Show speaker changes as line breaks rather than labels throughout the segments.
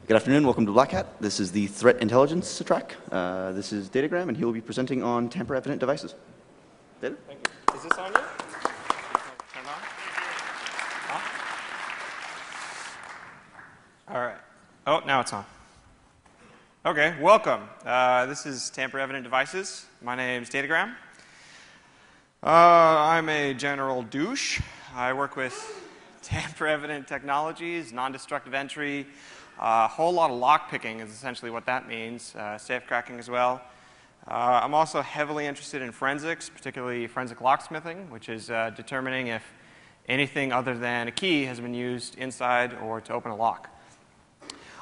Good afternoon, welcome to BlackHat. This is the threat intelligence track. This is Datagram, and he will be presenting on tamper-evident devices. Data?
Thank you. Is this on yet? Turn on? All right. Oh, now it's on. Okay, welcome. This is tamper-evident devices. My name's Datagram. I'm a general douche. I work with tamper-evident technologies, non-destructive entry. A whole lot of lock picking is essentially what that means, safe cracking as well. I'm also heavily interested in forensics, particularly forensic locksmithing, which is determining if anything other than a key has been used inside or to open a lock.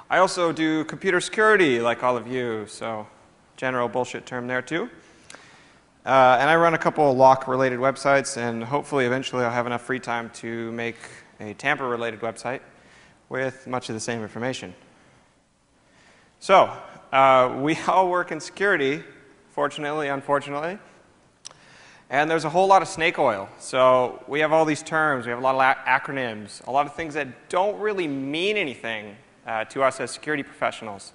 I also do computer security, like all of you, so general bullshit term there too. And I run a couple of lock-related websites, and hopefully eventually I'll have enough free time to make a tamper-related website with much of the same information. So, we all work in security, fortunately, unfortunately, and there's a whole lot of snake oil. So we have all these terms, we have a lot of acronyms, a lot of things that don't really mean anything to us as security professionals.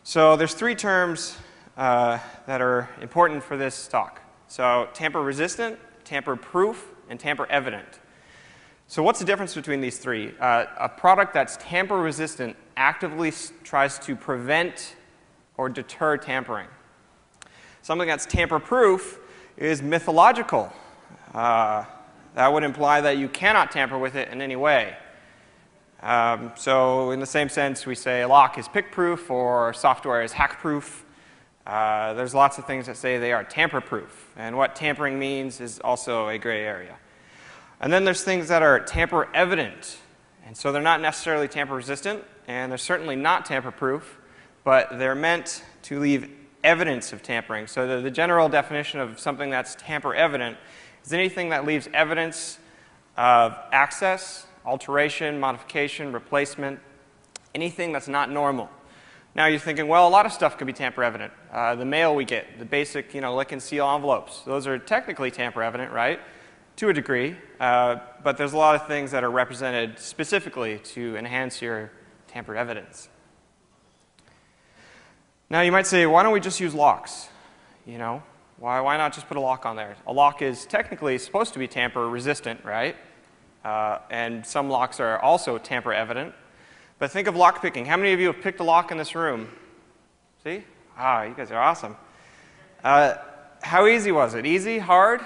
So there's three terms that are important for this talk. So tamper-resistant, tamper-proof, and tamper-evident. So what's the difference between these three? A product that's tamper-resistant actively tries to prevent or deter tampering. Something that's tamper-proof is mythological. That would imply that you cannot tamper with it in any way. So in the same sense, we say a lock is pick-proof or software is hack-proof. There's lots of things that say they are tamper-proof. And what tampering means is also a gray area. And then there's things that are tamper-evident. And so they're not necessarily tamper-resistant, and they're certainly not tamper-proof, but they're meant to leave evidence of tampering. So the general definition of something that's tamper-evident is anything that leaves evidence of access, alteration, modification, replacement, anything that's not normal. Now you're thinking, well, a lot of stuff could be tamper-evident. The mail we get, the basic, lick and seal envelopes, those are technically tamper-evident, right? To a degree, but there's a lot of things that are represented specifically to enhance your tamper evidence. Now you might say, why don't we just use locks? Why not just put a lock on there? A lock is technically supposed to be tamper resistant, right? And some locks are also tamper evident. But think of lock picking. How many of you have picked a lock in this room? See? Ah, you guys are awesome. How easy was it? Easy? Hard?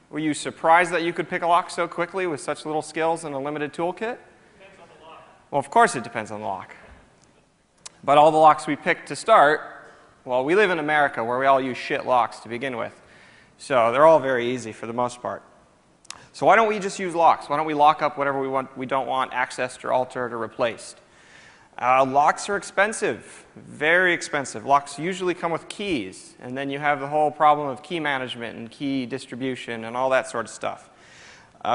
Were you surprised that you could pick a lock so quickly with such little skills and a limited toolkit?
Depends on the lock.
Well, of course it depends on the lock. But all the locks we picked to start, well, we live in America where we all use shit locks to begin with. So they're all very easy for the most part. So why don't we just use locks? Why don't we lock up whatever we don't want accessed or altered or replaced? Locks are expensive, very expensive. Locks usually come with keys, and then you have the whole problem of key management and key distribution and all that sort of stuff.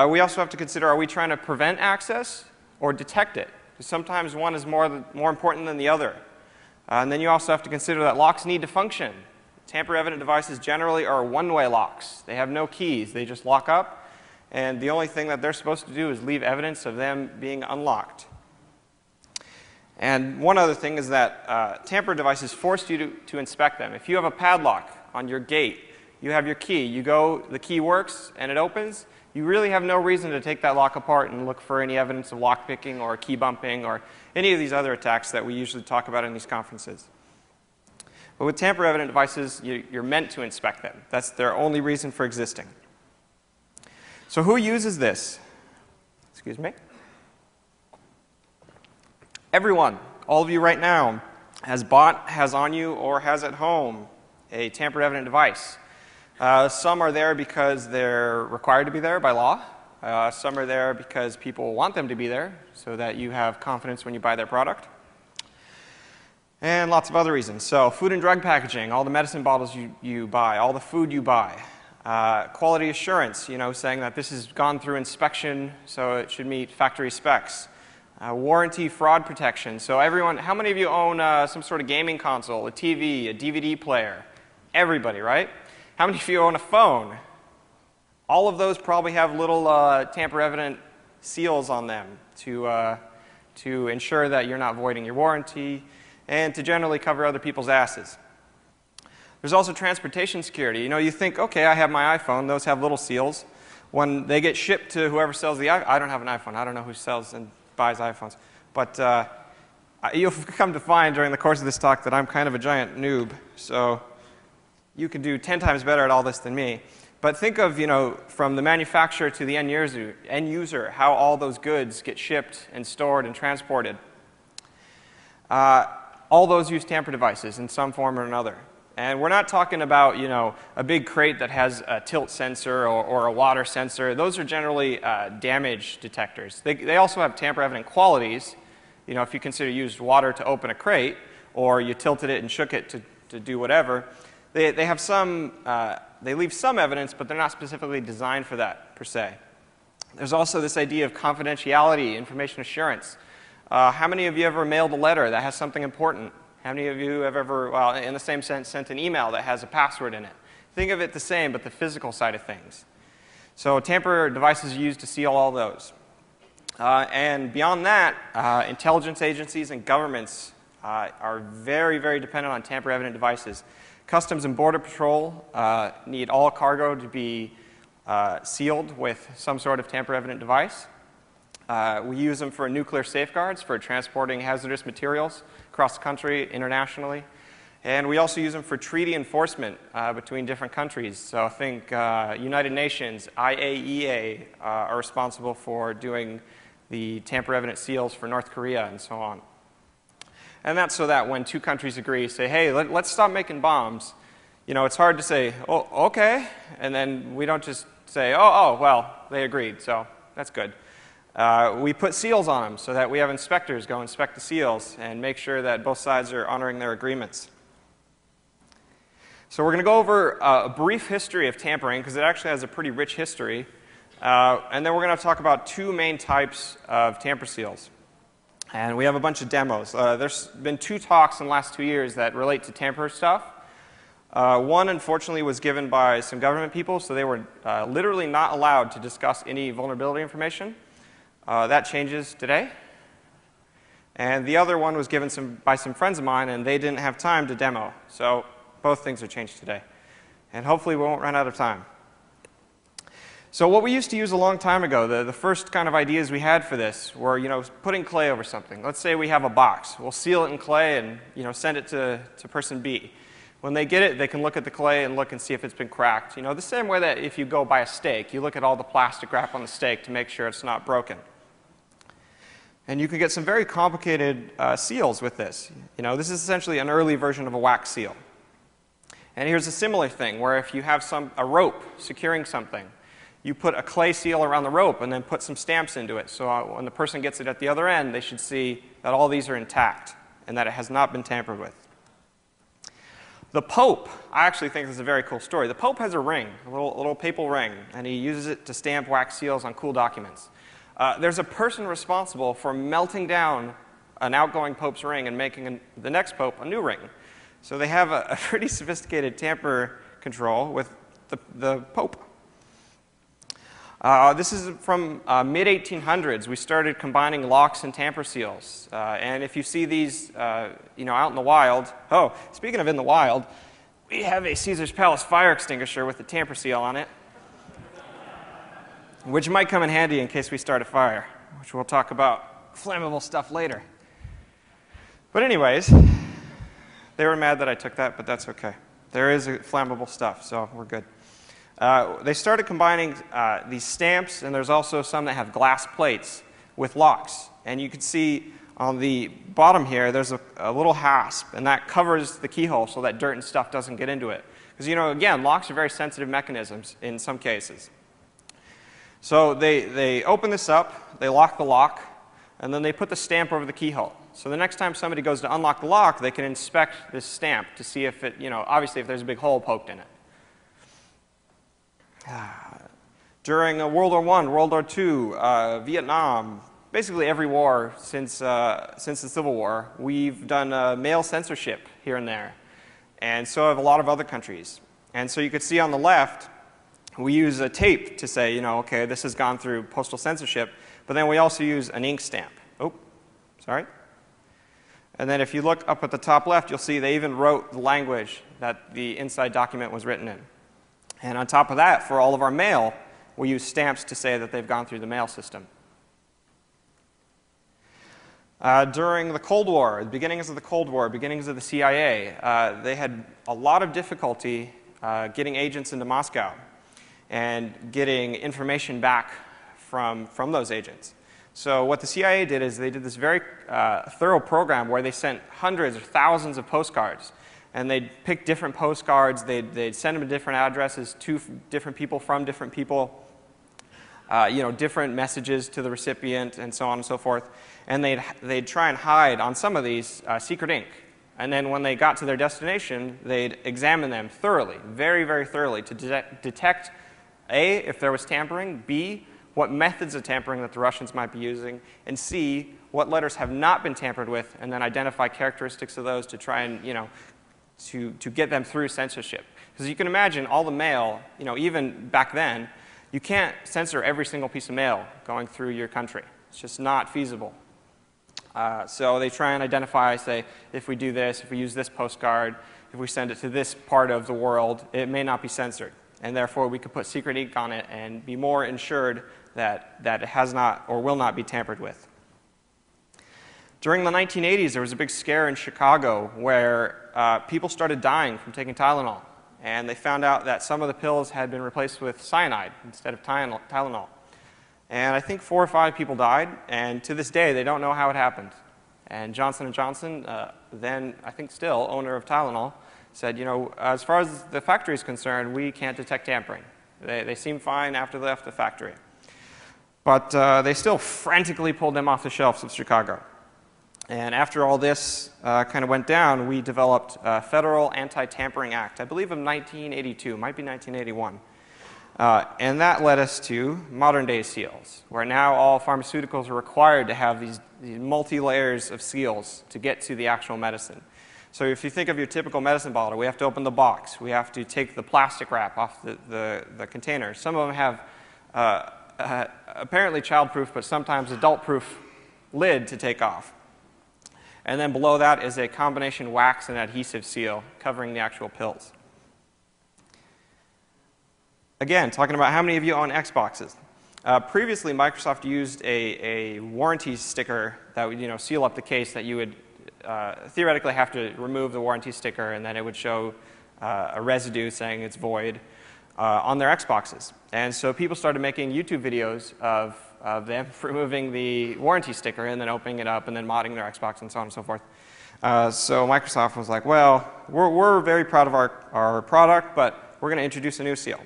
We also have to consider, are we trying to prevent access or detect it? Because sometimes one is more important than the other. And then you also have to consider that locks need to function. Tamper-evident devices generally are one-way locks. They have no keys. They just lock up, and the only thing that they're supposed to do is leave evidence of them being unlocked. And one other thing is that tamper devices force you to inspect them. If you have a padlock on your gate, you have your key, the key works and it opens, you really have no reason to take that lock apart and look for any evidence of lock picking or key bumping or any of these other attacks that we usually talk about in these conferences. But with tamper evident devices, you're meant to inspect them. That's their only reason for existing. So who uses this? Excuse me? Everyone, all of you right now, has bought, has on you, or has at home a tamper-evident device. Some are there because they're required to be there by law. Some are there because people want them to be there so that you have confidence when you buy their product. And lots of other reasons. So food and drug packaging, all the medicine bottles you buy, all the food you buy. Quality assurance, saying that this has gone through inspection so it should meet factory specs. Warranty fraud protection. So everyone, how many of you own some sort of gaming console, a TV, a DVD player? Everybody, right? How many of you own a phone? All of those probably have little tamper-evident seals on them to to ensure that you're not voiding your warranty, and to generally cover other people's asses. There's also transportation security. You know, you think, okay, I have my iPhone. Those have little seals. When they get shipped to whoever sells the iPhone, I don't have an iPhone. I don't know who sells and buys iPhones. But you'll come to find during the course of this talk that I'm kind of a giant noob. So you can do 10 times better at all this than me. But think of, you know, from the manufacturer to the end user, how all those goods get shipped and stored and transported. All those use tamper devices in some form or another. And we're not talking about, you know, a big crate that has a tilt sensor or a water sensor. Those are generally damage detectors. They also have tamper-evident qualities. You know, if you consider used water to open a crate, or you tilted it and shook it to do whatever, they have some, they leave some evidence, but they're not specifically designed for that, per se. There's also this idea of confidentiality, information assurance. How many of you ever mailed a letter that has something important? How many of you have ever, well, in the same sense, sent an email that has a password in it? Think of it the same, but the physical side of things. So tamper devices are used to seal all those. And beyond that, intelligence agencies and governments are very, very dependent on tamper-evident devices. Customs and Border Patrol need all cargo to be sealed with some sort of tamper-evident device. We use them for nuclear safeguards, for transporting hazardous materials across the country, internationally. And we also use them for treaty enforcement between different countries. So think United Nations, IAEA are responsible for doing the tamper-evident seals for North Korea and so on. And that's so that when two countries agree, say, hey, let's stop making bombs, you know, it's hard to say, oh, okay, and then we don't just say, oh, well, they agreed, so that's good. We put seals on them so that we have inspectors go inspect the seals and make sure that both sides are honoring their agreements. So we're going to go over a brief history of tampering, because it actually has a pretty rich history. And then we're going to talk about two main types of tamper seals. And we have a bunch of demos. There's been 2 talks in the last 2 years that relate to tamper stuff. One, unfortunately, was given by some government people, so they were literally not allowed to discuss any vulnerability information. That changes today. And the other one was given by some friends of mine, and they didn't have time to demo. So both things are changed today. And hopefully we won't run out of time. So what we used to use a long time ago, the first kind of ideas we had for this were, you know, putting clay over something. Let's say we have a box. We'll seal it in clay and, you know, send it to person B. When they get it, they can look at the clay and look and see if it's been cracked. You know, the same way that if you go buy a steak, you look at all the plastic wrap on the steak to make sure it's not broken. And you can get some very complicated seals with this. You know, this is essentially an early version of a wax seal. And here's a similar thing where if you have a rope securing something, you put a clay seal around the rope and then put some stamps into it. So when the person gets it at the other end, they should see that all these are intact and that it has not been tampered with. The Pope, I actually think this is a very cool story. The Pope has a ring, a little papal ring, and he uses it to stamp wax seals on cool documents. There's a person responsible for melting down an outgoing Pope's ring and making the next Pope a new ring. So they have a pretty sophisticated tamper control with the Pope. This is from mid-1800s. We started combining locks and tamper seals. And if you see these you know, out in the wild, oh, speaking of in the wild, we have a Caesar's Palace fire extinguisher with a tamper seal on it, which might come in handy in case we start a fire, which we'll talk about flammable stuff later. But anyways, they were mad that I took that, but that's okay. There is flammable stuff, so we're good. They started combining these stamps, and there's also some that have glass plates with locks. And you can see on the bottom here, there's a little hasp, and that covers the keyhole so that dirt and stuff doesn't get into it. Because, you know, again, locks are very sensitive mechanisms in some cases. So they open this up, they lock the lock, and then they put the stamp over the keyhole. So the next time somebody goes to unlock the lock, they can inspect this stamp to see if it, you know, obviously if there's a big hole poked in it. During World War I, World War II, Vietnam, basically every war since the Civil War, we've done mail censorship here and there. And so have a lot of other countries. And so you could see on the left, we use a tape to say, you know, okay, this has gone through postal censorship, but then we also use an ink stamp. Oh, Sorry. And then if you look up at the top left, you'll see they even wrote the language that the inside document was written in. And on top of that, for all of our mail, we use stamps to say that they've gone through the mail system. During the Cold War, the beginnings of the Cold War, beginnings of the CIA, they had a lot of difficulty getting agents into Moscow and getting information back from those agents. So what the CIA did is they did this very thorough program where they sent hundreds or thousands of postcards. And they'd pick different postcards, they'd send them to different addresses to different people from different people, different messages to the recipient and so on and so forth. And they'd try and hide on some of these secret ink. And then when they got to their destination, they'd examine them thoroughly, very, very thoroughly, to detect, A, if there was tampering, B, what methods of tampering that the Russians might be using, and C, what letters have not been tampered with, and then identify characteristics of those to try and, to get them through censorship. Because you can imagine all the mail, even back then, you can't censor every single piece of mail going through your country. It's just not feasible. So they try and identify, say, if we do this, if we use this postcard, if we send it to this part of the world, it may not be censored. And therefore, we could put secret ink on it and be more ensured that it has not or will not be tampered with. During the 1980s, there was a big scare in Chicago where people started dying from taking Tylenol. And they found out that some of the pills had been replaced with cyanide instead of Tylenol. And I think 4 or 5 people died, and to this day, they don't know how it happened. And Johnson & Johnson, then I think still owner of Tylenol, said, as far as the factory is concerned, we can't detect tampering. They seem fine after they left the factory. But they still frantically pulled them off the shelves of Chicago. And after all this kind of went down, we developed a Federal Anti-Tampering Act, I believe of 1982, might be 1981. And that led us to modern-day seals, where now all pharmaceuticals are required to have these multi-layers of seals to get to the actual medicine. So if you think of your typical medicine bottle, we have to open the box. We have to take the plastic wrap off the container. Some of them have apparently child-proof, but sometimes adult-proof lid to take off. And then below that is a combination wax and adhesive seal covering the actual pills. Again, talking about how many of you own Xboxes. Previously, Microsoft used a warranty sticker that would seal up the case that you would theoretically have to remove the warranty sticker, and then it would show a residue saying it's void on their Xboxes. And so people started making YouTube videos of them removing the warranty sticker and then opening it up and then modding their Xbox and so on and so forth. So Microsoft was like, well, we're very proud of our product, but we're going to introduce a new seal.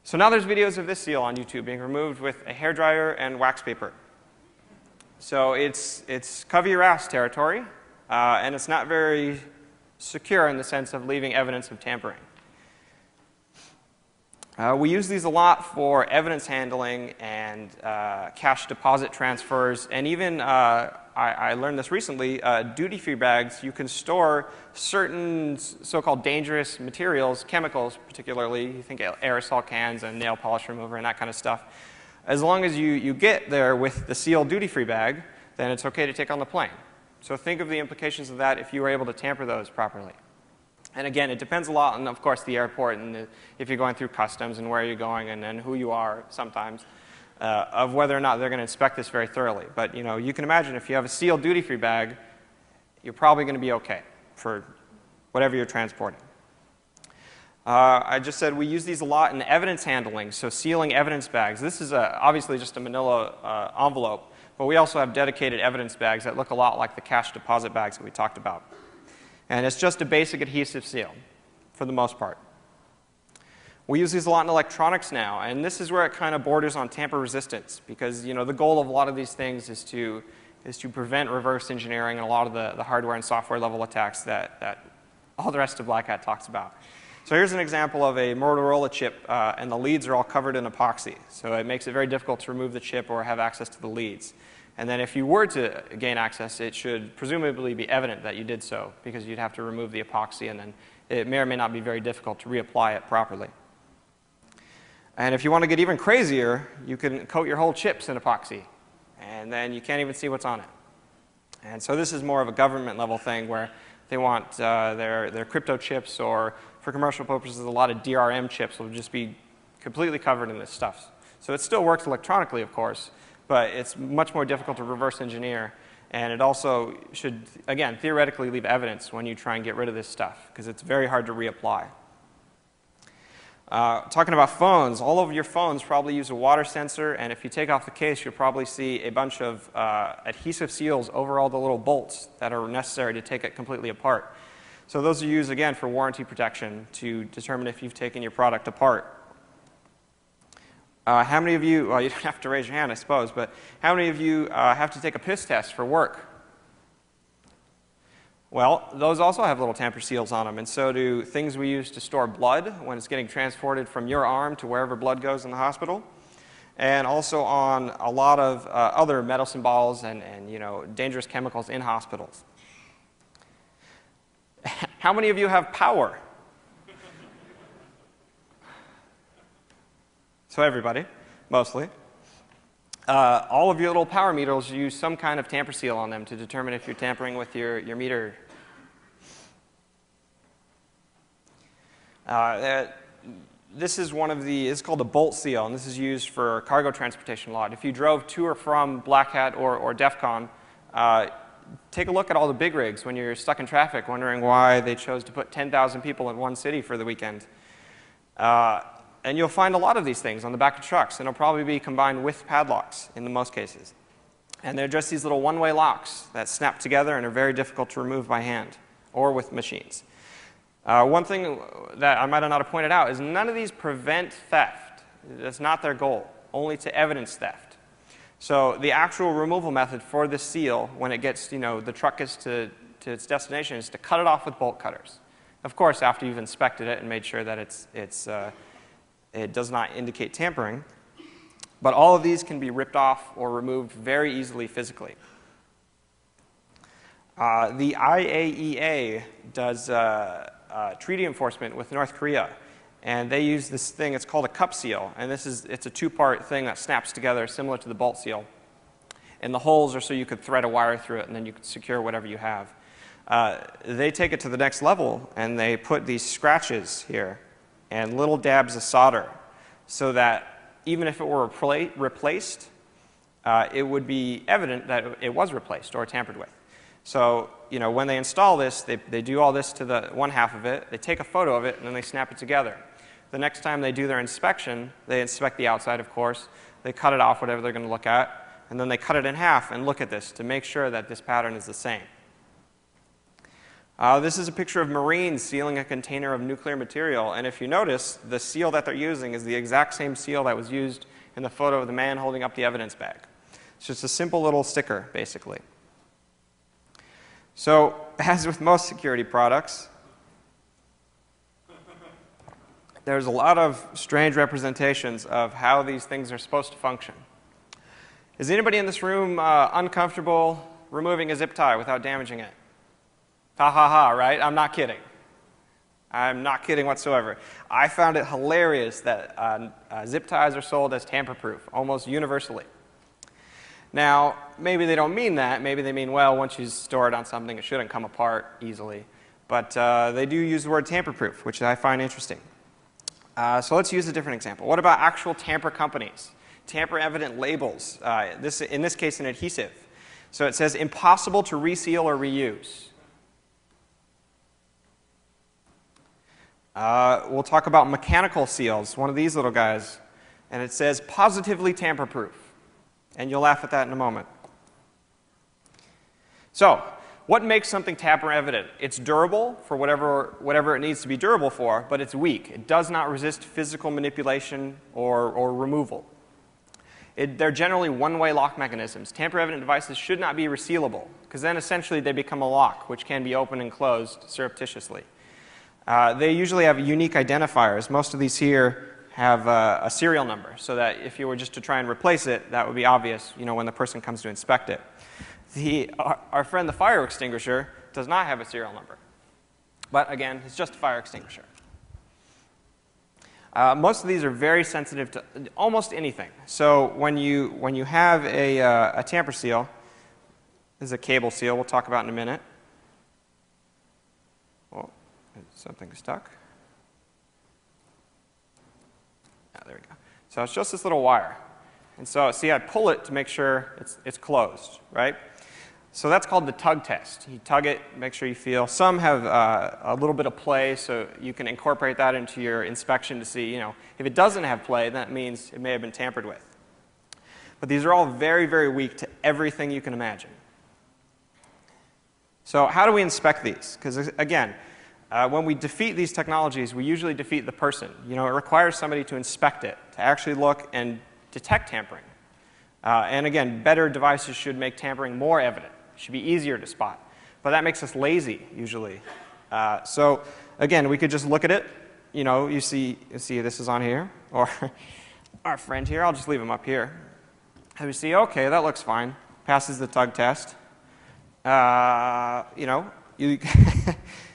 So now there's videos of this seal on YouTube being removed with a hairdryer and wax paper. So it's cover your ass territory, and it's not very secure in the sense of leaving evidence of tampering. We use these a lot for evidence handling and cash deposit transfers, and even, I learned this recently, duty-free bags, you can store certain so-called dangerous materials, chemicals particularly, you think aerosol cans and nail polish remover and that kind of stuff. As long as you get there with the sealed duty-free bag, then it's okay to take on the plane. So think of the implications of that if you were able to tamper those properly. And again, it depends a lot on, of course, the airport and if you're going through customs and where you're going and who you are sometimes, of whether or not they're going to inspect this very thoroughly. But you can imagine if you have a sealed duty-free bag, you're probably going to be okay for whatever you're transporting. I just said we use these a lot in evidence handling, so sealing evidence bags. This is obviously just a manila envelope, but we also have dedicated evidence bags that look a lot like the cash deposit bags that we talked about. And it's just a basic adhesive seal, for the most part. We use these a lot in electronics now, and this is where it kind of borders on tamper resistance, because the goal of a lot of these things is to prevent reverse engineering and a lot of the hardware and software level attacks that all the rest of BlackHat talks about. So here's an example of a Motorola chip, and the leads are all covered in epoxy. So it makes it very difficult to remove the chip or have access to the leads. And then if you were to gain access, it should presumably be evident that you did so, because you'd have to remove the epoxy, and then it may or may not be very difficult to reapply it properly. And if you want to get even crazier, you can coat your whole chips in epoxy, and then you can't even see what's on it. And so this is more of a government level thing where they want their crypto chips, or for commercial purposes, a lot of DRM chips will just be completely covered in this stuff. So it still works electronically, of course, but it's much more difficult to reverse engineer. And it also should, again, theoretically leave evidence when you try and get rid of this stuff, because it's very hard to reapply. Talking about phones, all of your phones probably use a water sensor, and if you take off the case, you'll probably see a bunch of adhesive seals over all the little bolts that are necessary to take it completely apart. So those are used, again, for warranty protection to determine if you've taken your product apart. How many of you, well, you don't have to raise your hand, I suppose, but how many of you have to take a piss test for work? Well, those also have little tamper seals on them, and so do things we use to store blood when it's getting transported from your arm to wherever blood goes in the hospital, and also on a lot of other medicine balls and dangerous chemicals in hospitals. How many of you have power? So everybody, mostly. All of your little power meters use some kind of tamper seal on them to determine if you're tampering with your meter. This is one of the, it's called a bolt seal, and this is used for cargo transportation a lot. If you drove to or from BlackHat or DEF CON, take a look at all the big rigs when you're stuck in traffic wondering why they chose to put 10,000 people in one city for the weekend. And you'll find a lot of these things on the back of trucks, and it'll probably be combined with padlocks in the most cases. And they're just these little one-way locks that snap together and are very difficult to remove by hand or with machines. One thing that I might not have pointed out is none of these prevent theft. That's not their goal, only to evidence theft. So the actual removal method for this seal, when it gets, the truck gets to its destination, is to cut it off with bolt cutters. Of course, after you've inspected it and made sure that it does not indicate tampering. But all of these can be ripped off or removed very easily physically. The IAEA does treaty enforcement with North Korea, and they use this thing, it's called a cup seal, and it's a two-part thing that snaps together similar to the bolt seal. And the holes are so you could thread a wire through it, and then you could secure whatever you have. They take it to the next level, and they put these scratches here and little dabs of solder, so that even if it were replaced, it would be evident that it was replaced or tampered with. So, when they install this, they do all this to the one half of it, they take a photo of it, and then they snap it together. The next time they do their inspection, they inspect the outside, of course, they cut it off, whatever they're going to look at, and then they cut it in half and look at this to make sure that this pattern is the same. This is a picture of Marines sealing a container of nuclear material, and if you notice, the seal that they're using is the exact same seal that was used in the photo of the man holding up the evidence bag. It's just a simple little sticker, basically. So, as with most security products, there's a lot of strange representations of how these things are supposed to function. Is anybody in this room uncomfortable removing a zip tie without damaging it? Ha ha ha, right? I'm not kidding. I'm not kidding whatsoever. I found it hilarious that zip ties are sold as tamper-proof, almost universally. Now, maybe they don't mean that. Maybe they mean, well, once you store it on something, it shouldn't come apart easily. But they do use the word tamper-proof, which I find interesting. So let's use a different example. What about actual tamper companies? Tamper-evident labels, in this case, an adhesive. So it says, impossible to reseal or reuse. We'll talk about mechanical seals, one of these little guys, and it says positively tamper-proof. And you'll laugh at that in a moment. So, what makes something tamper-evident? It's durable for whatever it needs to be durable for, but it's weak. It does not resist physical manipulation or removal. They're generally one-way lock mechanisms. Tamper-evident devices should not be resealable, because then essentially they become a lock, which can be opened and closed surreptitiously. They usually have unique identifiers. Most of these here have a serial number, so that if you were just to try and replace it, that would be obvious, when the person comes to inspect it. Our friend the fire extinguisher does not have a serial number. But again, it's just a fire extinguisher. Most of these are very sensitive to almost anything. So when you have a tamper seal, This is a cable seal we'll talk about in a minute. Oh, something stuck. Oh, there we go. So it's just this little wire. And so, see, I pull it to make sure it's closed, right? So that's called the tug test. You tug it, make sure you feel. Some have a little bit of play, so you can incorporate that into your inspection to see, if it doesn't have play, that means it may have been tampered with. But these are all very, very weak to everything you can imagine. So how do we inspect these? Because, again, when we defeat these technologies, we usually defeat the person. It requires somebody to inspect it, to actually look and detect tampering. And again, better devices should make tampering more evident. It should be easier to spot. But that makes us lazy, usually. So again, we could just look at it. You see this is on here. Or our friend here, I'll just leave him up here. And we see, OK, that looks fine. Passes the tug test.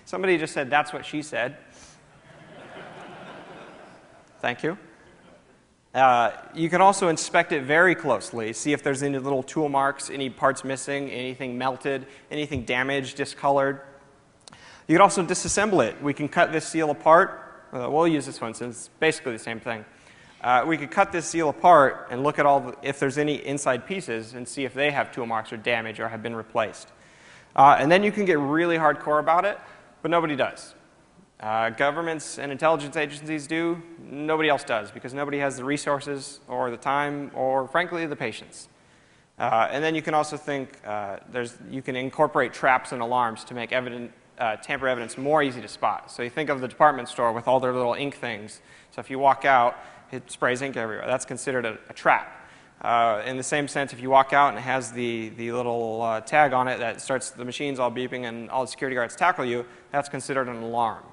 Somebody just said, that's what she said. Thank you. You can also inspect it very closely, see if there's any little tool marks, any parts missing, anything melted, anything damaged, discolored. You can also disassemble it. We can cut this seal apart. We'll use this one since it's basically the same thing. We could cut this seal apart and look at if there's any inside pieces and see if they have tool marks or damage or have been replaced. And then you can get really hardcore about it, but nobody does. Governments and intelligence agencies do. Nobody else does because nobody has the resources or the time or, frankly, the patience. And then you can also think you can incorporate traps and alarms to make tamper evidence more easy to spot. So you think of the department store with all their little ink things. So if you walk out, it sprays ink everywhere. That's considered a trap. In the same sense, if you walk out and it has the little tag on it that starts the machines all beeping and all the security guards tackle you, that's considered an alarm.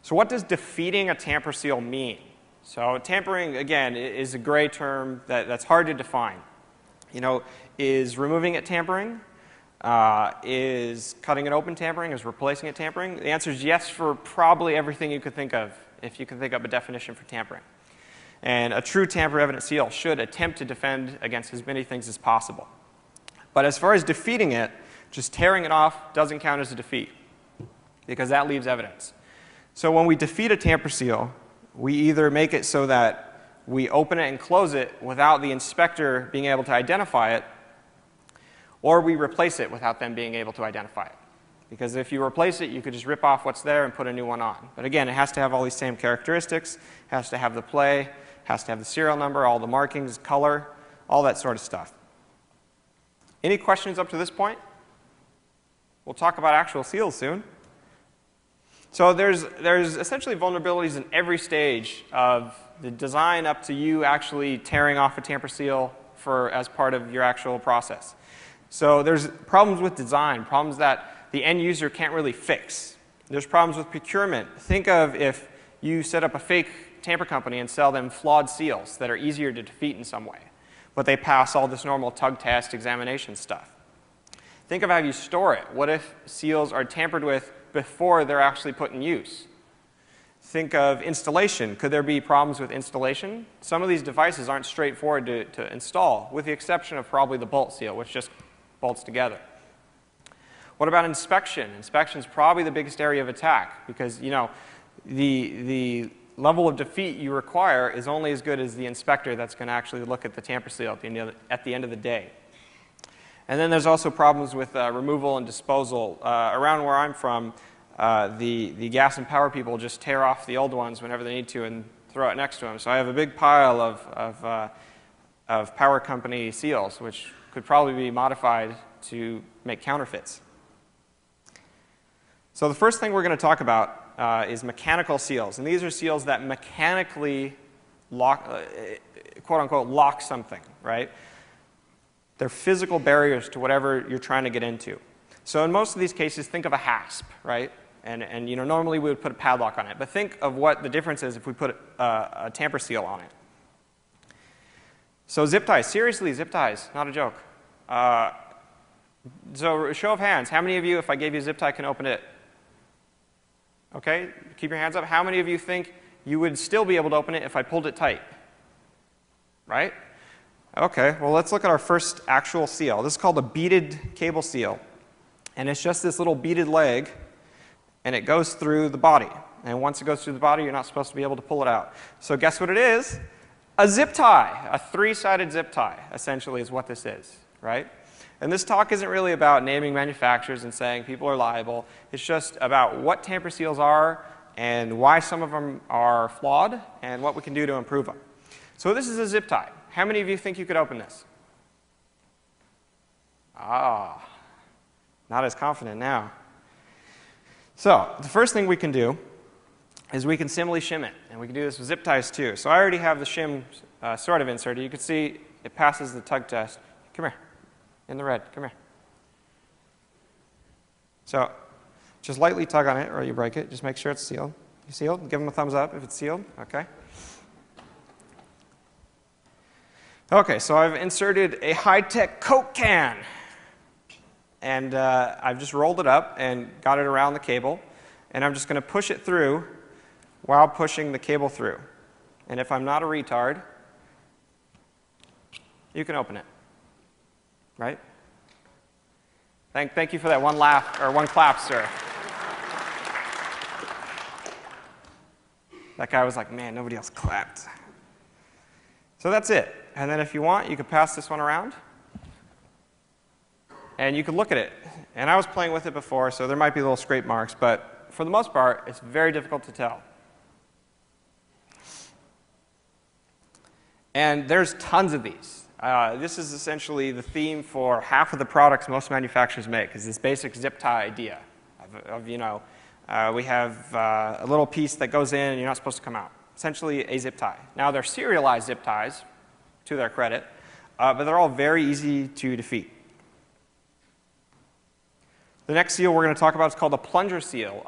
So what does defeating a tamper seal mean? So tampering, again, is a gray term that's hard to define. Is removing it tampering? Is cutting it open tampering? Is replacing it tampering? The answer is yes for probably everything you could think of, if you can think of a definition for tampering. And a true tamper-evident seal should attempt to defend against as many things as possible. But as far as defeating it, just tearing it off doesn't count as a defeat, because that leaves evidence. So when we defeat a tamper seal, we either make it so that we open it and close it without the inspector being able to identify it, or we replace it without them being able to identify it. Because if you replace it, you could just rip off what's there and put a new one on. But again, it has to have all these same characteristics, has to have the play, has to have the serial number, all the markings, color, all that sort of stuff. Any questions up to this point? We'll talk about actual seals soon. So there's essentially vulnerabilities in every stage of the design up to you actually tearing off a tamper seal as part of your actual process. So there's problems with design, problems that the end user can't really fix. There's problems with procurement. Think of if you set up a fake tamper company and sell them flawed seals that are easier to defeat in some way, but they pass all this normal tug test examination stuff. Think of how you store it. What if seals are tampered with before they're actually put in use? Think of installation. Could there be problems with installation? Some of these devices aren't straightforward to install, with the exception of probably the bolt seal, which just bolts together. What about inspection? Inspection is probably the biggest area of attack because, the level of defeat you require is only as good as the inspector that's going to actually look at the tamper seal at the end of the day. And then there's also problems with removal and disposal. Around where I'm from, the gas and power people just tear off the old ones whenever they need to and throw it next to them. So I have a big pile of power company seals, which could probably be modified to make counterfeits. So the first thing we're going to talk about is mechanical seals. And these are seals that mechanically lock, quote-unquote, lock something, right? They're physical barriers to whatever you're trying to get into. So in most of these cases, think of a hasp, right? And normally we would put a padlock on it. But think of what the difference is if we put a tamper seal on it. So zip ties, seriously, zip ties, not a joke. So show of hands, how many of you, if I gave you a zip tie, can open it? Okay, keep your hands up. How many of you think you would still be able to open it if I pulled it tight? Right? Okay, well, let's look at our first actual seal. This is called a beaded cable seal. And it's just this little beaded leg, and it goes through the body. And once it goes through the body, you're not supposed to be able to pull it out. So guess what it is? A zip tie. A three-sided zip tie, essentially, is what this is, right? And this talk isn't really about naming manufacturers and saying people are liable. It's just about what tamper seals are and why some of them are flawed and what we can do to improve them. So this is a zip tie. How many of you think you could open this? Ah, not as confident now. So the first thing we can do is we can simply shim it. And we can do this with zip ties too. So I already have the shim sort of inserted. You can see it passes the tug test. Come here. In the red. Come here. So just lightly tug on it or you break it. Just make sure it's sealed. You sealed? Give them a thumbs up if it's sealed. Okay. Okay, so I've inserted a high-tech Coke can. And I've just rolled it up and got it around the cable. And I'm just going to push it through while pushing the cable through. And if I'm not a retard, you can open it. Right? Thank you for that one laugh, or one clap, sir. That guy was like, man, nobody else clapped. So that's it. And then if you want, you could pass this one around. And you could look at it. And I was playing with it before, so there might be little scrape marks. But for the most part, it's very difficult to tell. And there's tons of these. This is essentially the theme for half of the products most manufacturers make, is this basic zip tie idea of we have a little piece that goes in and you're not supposed to come out. Essentially a zip tie. Now they're serialized zip ties, to their credit, but they're all very easy to defeat. The next seal we're going to talk about is called a plunger seal.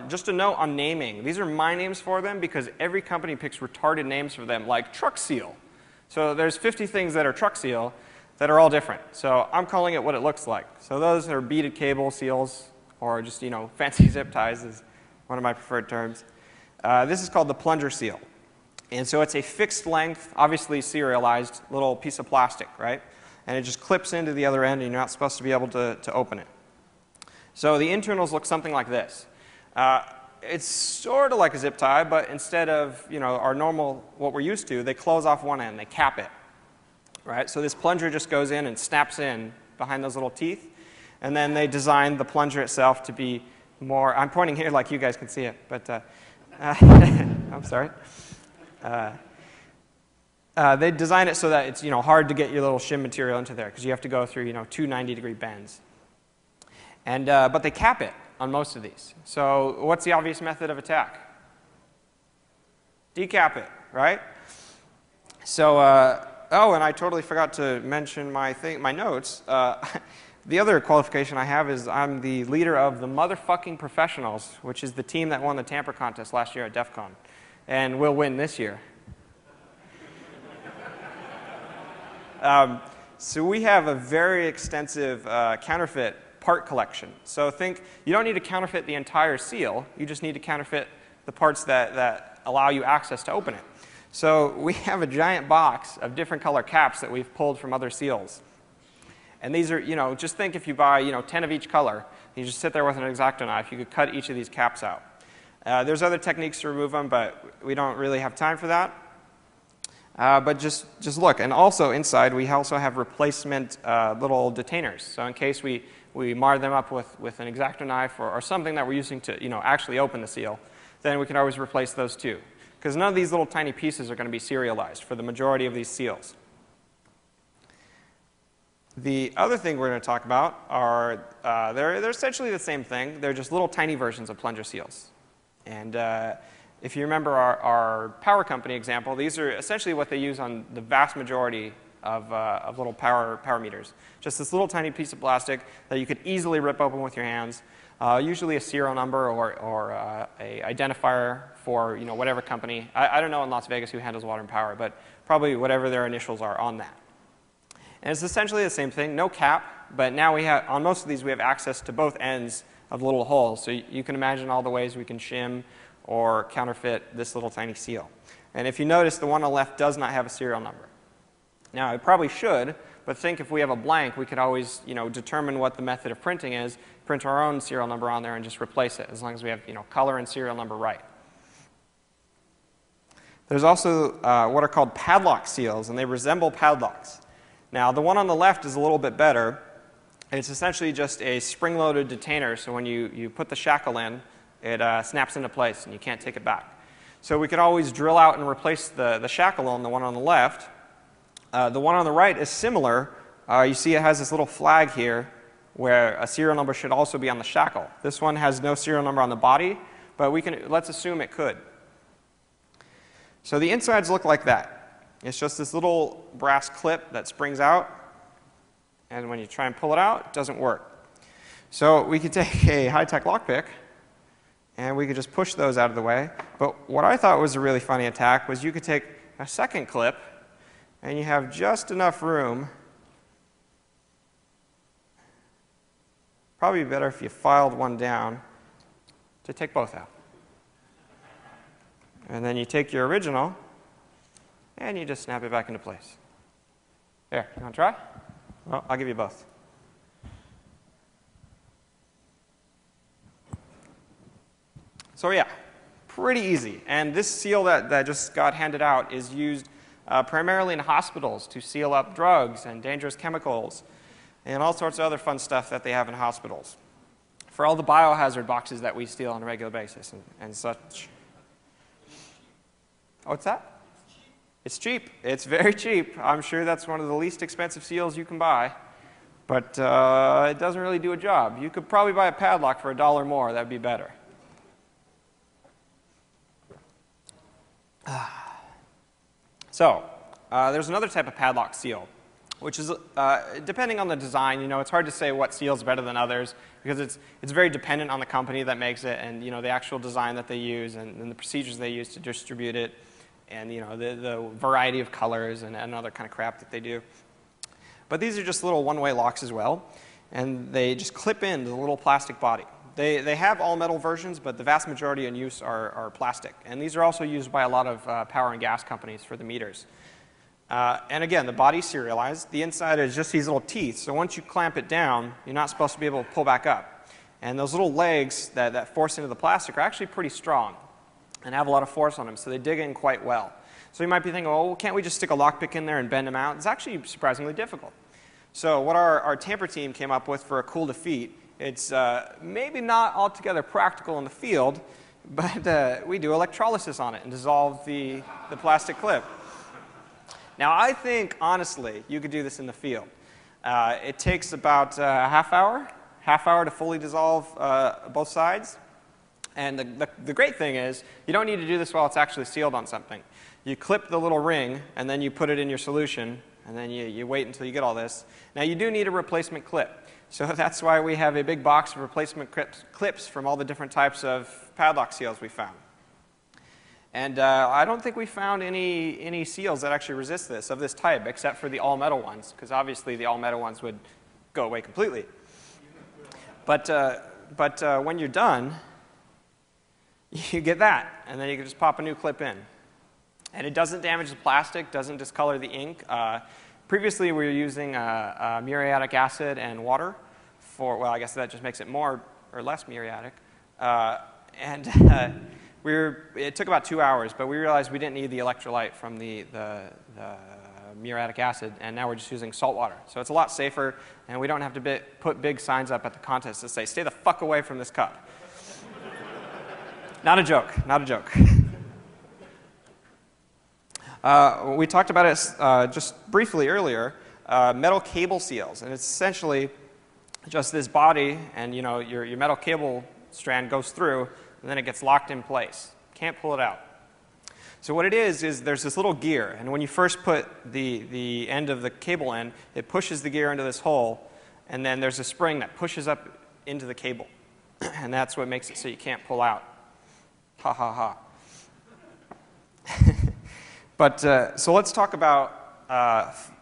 Just a note on naming. These are my names for them because every company picks retarded names for them, like truck seal. So there's 50 things that are truck seal that are all different. So I'm calling it what it looks like. So those are beaded cable seals, or just fancy zip ties is one of my preferred terms. This is called the plunger seal. And so it's a fixed length, obviously serialized little piece of plastic, right? And it just clips into the other end and you're not supposed to be able to open it. So the internals look something like this. It's sort of like a zip tie, but instead of our normal, what we're used to, they close off one end, they cap it, right? So this plunger just goes in and snaps in behind those little teeth. And then they designed the plunger itself to be more, I'm pointing here like you guys can see it, but I'm sorry. They design it so that it's hard to get your little shim material into there because you have to go through two 90-degree bends. And but they cap it on most of these. So what's the obvious method of attack? Decap it, right? So oh, and I totally forgot to mention my notes. The other qualification I have is I'm the leader of the motherfucking professionals, which is the team that won the Tamper contest last year at DEF CON. And will win this year. So we have a very extensive counterfeit part collection. So you don't need to counterfeit the entire seal. You just need to counterfeit the parts that allow you access to open it. So we have a giant box of different color caps that we've pulled from other seals. And these are, just think if you buy, 10 of each color, you just sit there with an X-Acto knife, you could cut each of these caps out. There's other techniques to remove them, but we don't really have time for that. But just look. And also inside, we also have replacement little detainers. So in case we mar them up with an X-Acto knife or something that we're using to actually open the seal, then we can always replace those too. Because none of these little tiny pieces are going to be serialized for the majority of these seals. The other thing we're going to talk about are, they're essentially the same thing. They're just little tiny versions of plunger seals. And if you remember our power company example, these are essentially what they use on the vast majority of little power meters. Just this little tiny piece of plastic that you could easily rip open with your hands. Usually a serial number or a identifier for whatever company. I don't know in Las Vegas who handles water and power, but probably whatever their initials are on that. And it's essentially the same thing, no cap, but now on most of these we have access to both ends of little holes. So you can imagine all the ways we can shim or counterfeit this little tiny seal. And if you notice, the one on the left does not have a serial number. Now, it probably should, but think if we have a blank, we could always determine what the method of printing is, print our own serial number on there, and just replace it, as long as we have color and serial number right. There's also what are called padlock seals, and they resemble padlocks. Now, the one on the left is a little bit better. It's essentially just a spring-loaded detainer, so when you put the shackle in, it snaps into place, and you can't take it back. So we could always drill out and replace the shackle on the one on the left. The one on the right is similar. You see it has this little flag here where a serial number should also be on the shackle. This one has no serial number on the body, but let's assume it could. So the insides look like that. It's just this little brass clip that springs out, and when you try and pull it out, it doesn't work. So we could take a high-tech lockpick, and we could just push those out of the way. But what I thought was a really funny attack was you could take a second clip, and you have just enough room. Probably better if you filed one down to take both out. And then you take your original, and you just snap it back into place. There, you want to try? Well, I'll give you both. So yeah, pretty easy. And this seal that just got handed out is used primarily in hospitals to seal up drugs and dangerous chemicals and all sorts of other fun stuff that they have in hospitals. For all the biohazard boxes that we steal on a regular basis and such. What's that? It's cheap. It's very cheap. I'm sure that's one of the least expensive seals you can buy. But it doesn't really do a job. You could probably buy a padlock for $1 more. That would be better. So there's another type of padlock seal, which is, depending on the design, it's hard to say what seal is better than others because it's very dependent on the company that makes it and, the actual design that they use and the procedures they use to distribute it and, the variety of colors and other kind of crap that they do. But these are just little one-way locks as well, and they just clip into the little plastic body. They have all metal versions, but the vast majority in use are plastic. And these are also used by a lot of power and gas companies for the meters. And again, the body's serialized. The inside is just these little teeth. So once you clamp it down, you're not supposed to be able to pull back up. And those little legs that force into the plastic are actually pretty strong and have a lot of force on them, so they dig in quite well. So you might be thinking, oh, can't we just stick a lockpick in there and bend them out? It's actually surprisingly difficult. So what our Tamper team came up with for a cool defeat, it's maybe not altogether practical in the field, but we do electrolysis on it and dissolve the plastic clip. Now, I think, honestly, you could do this in the field. It takes about a half hour to fully dissolve both sides. And the great thing is, you don't need to do this while it's actually sealed on something. You clip the little ring, and then you put it in your solution, and then you wait until you get all this. Now, you do need a replacement clip. So that's why we have a big box of replacement clips from all the different types of padlock seals we found. And I don't think we found any seals that actually resist this, of this type, except for the all-metal ones, because obviously the all-metal ones would go away completely. But when you're done, you get that, and then you can just pop a new clip in. And it doesn't damage the plastic, doesn't discolor the ink. Previously, we were using muriatic acid and water for, well, I guess that just makes it more or less muriatic. It took about 2 hours, but we realized we didn't need the electrolyte from the muriatic acid, and now we're just using salt water. So it's a lot safer, and we don't have to put big signs up at the contest that say, stay the fuck away from this cup. Not a joke, not a joke. We talked about it just briefly earlier, metal cable seals, and it's essentially just this body, and your metal cable strand goes through, and then it gets locked in place. Can't pull it out. So what it is there's this little gear, and when you first put the end of the cable in, it pushes the gear into this hole, and then there's a spring that pushes up into the cable, and that's what makes it so you can't pull out. Ha ha ha. But so let's talk about,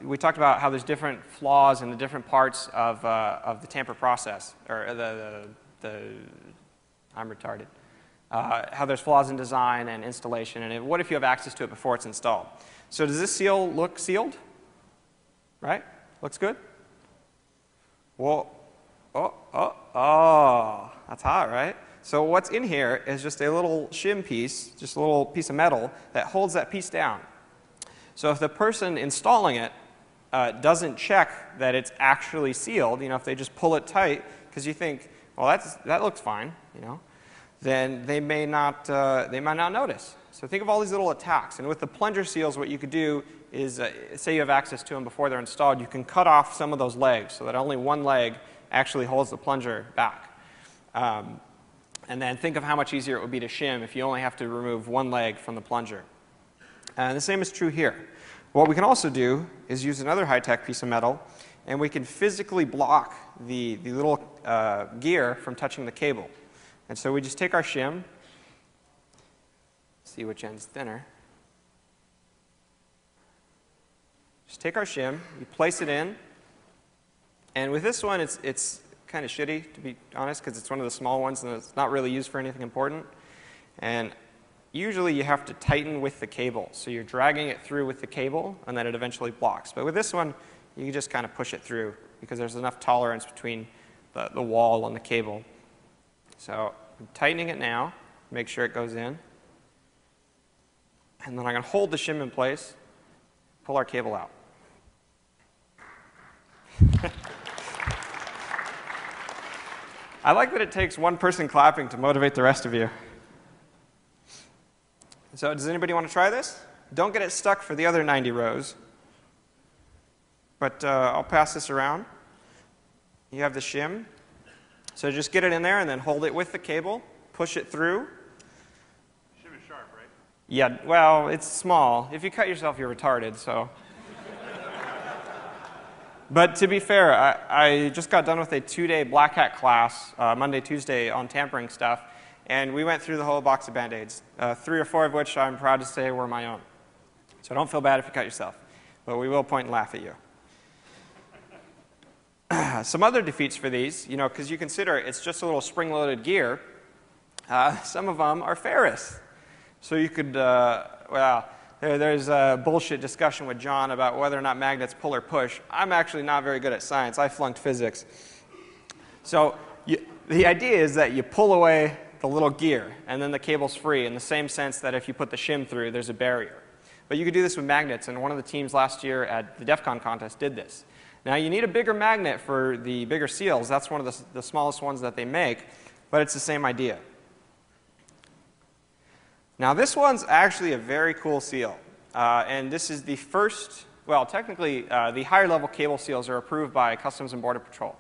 we talked about how there's different flaws in the different parts of the tamper process, or I'm retarded. How there's flaws in design and installation, and what if you have access to it before it's installed. So does this seal look sealed? right? Looks good? Whoa. Oh, that's hot, right? So what's in here is just a little shim piece, just a little piece of metal that holds that piece down. So if the person installing it doesn't check that it's actually sealed, if they just pull it tight because you think, well, that looks fine, then they may not notice. So think of all these little attacks. And with the plunger seals, what you could do is, say you have access to them before they're installed, you can cut off some of those legs so that only one leg actually holds the plunger back. And then think of how much easier it would be to shim if you only have to remove one leg from the plunger. And the same is true here. What we can also do is use another high-tech piece of metal, and we can physically block the little gear from touching the cable. And so we just take our shim, see which end's thinner. Just take our shim, you place it in, and with this one it's kind of shitty, to be honest, because it's one of the small ones and it's not really used for anything important. And usually you have to tighten with the cable. So you're dragging it through with the cable and then it eventually blocks. But with this one, you can just kind of push it through because there's enough tolerance between the wall and the cable. So I'm tightening it now, make sure it goes in. And then I'm going to hold the shim in place, pull our cable out. I like that it takes one person clapping to motivate the rest of you. So does anybody want to try this? Don't get it stuck for the other 90 rows. But I'll pass this around. You have the shim. So just get it in there and then hold it with the cable. Push it through.
Shim is sharp, right?
Yeah, well, it's small. If you cut yourself, you're retarded, so. But to be fair, I just got done with a 2-day BlackHat class, Monday, Tuesday, on tampering stuff. And we went through the whole box of Band-Aids, 3 or 4 of which I'm proud to say were my own. So don't feel bad if you cut yourself. But we will point and laugh at you. Some other defeats for these, because you consider it's just a little spring-loaded gear, some of them are ferrous. So you could, there's a bullshit discussion with John about whether or not magnets pull or push. I'm actually not very good at science. I flunked physics. So the idea is that you pull away the little gear, and then the cable's free, in the same sense that if you put the shim through, there's a barrier. But you could do this with magnets, and one of the teams last year at the DEF CON contest did this. Now, you need a bigger magnet for the bigger seals. That's one of the smallest ones that they make, but it's the same idea. Now, this one's actually a very cool seal, and this is the first, well, technically, the higher level cable seals are approved by Customs and Border Patrol,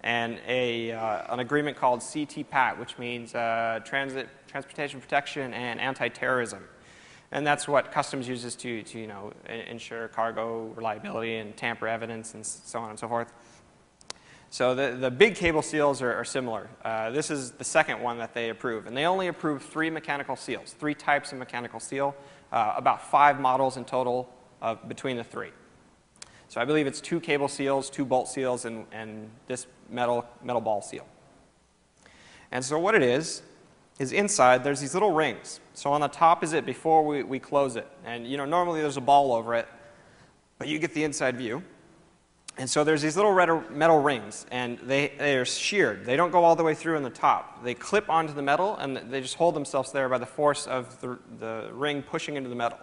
and an agreement called CTPAT, which means Transportation Protection and Anti-Terrorism. And that's what Customs uses to ensure cargo reliability and tamper evidence and so on and so forth. So the big cable seals are similar. This is the second one that they approve. And they only approve 3 mechanical seals, 3 types of mechanical seal, about 5 models in total between the 3. So I believe it's 2 cable seals, 2 bolt seals, and this metal ball seal. And so what it is inside there's these little rings. So on the top is it before we close it. And normally there's a ball over it, but you get the inside view. And so there's these little metal rings, and they are sheared. They don't go all the way through in the top. They clip onto the metal, and they just hold themselves there by the force of the ring pushing into the metal.